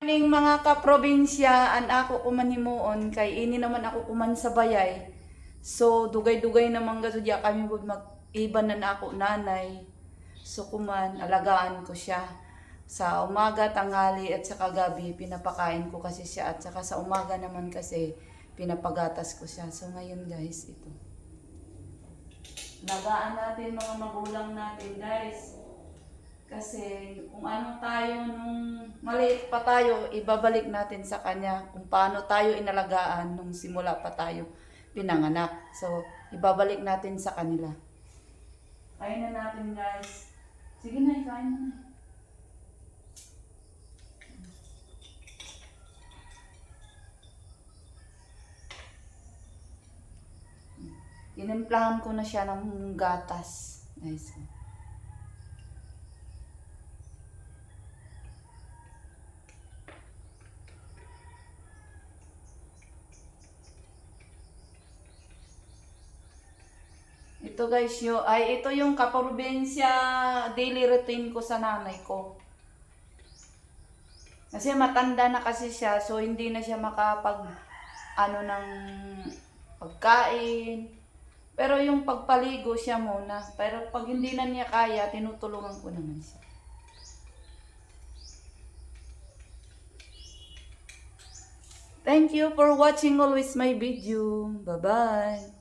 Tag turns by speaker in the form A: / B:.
A: Ning mga kaprobinsya, an ako kumanhimuon kay ini naman ako kuman sa bayay. So dugay-dugay naman gasudya kami bud mag-iban na ako nanay. So kuman alagaan ko siya. Sa umaga, tanghali at sa kagabi pinapakain ko kasi siya at saka sa umaga naman kasi pinapagatas ko siya. So ngayon guys, ito. Alagaan natin mga magulang natin guys. Kasi kung ano tayo nung maliit pa tayo, ibabalik natin sa kanya kung paano tayo inalagaan nung simula pa tayo pinanganak. So, ibabalik natin sa kanila. Kain na natin guys. Sige na, kain na. Inimplahan ko na siya ng gatas. Nice. Ito guys, ito yung kaprobinsya daily routine ko sa nanay ko. Kasi matanda na kasi siya, so hindi na siya makapag ng pagkain. Pero yung pagpaligo siya muna. Pero pag hindi na niya kaya, tinutulungan ko naman siya. Thank you for watching always my video. Bye-bye.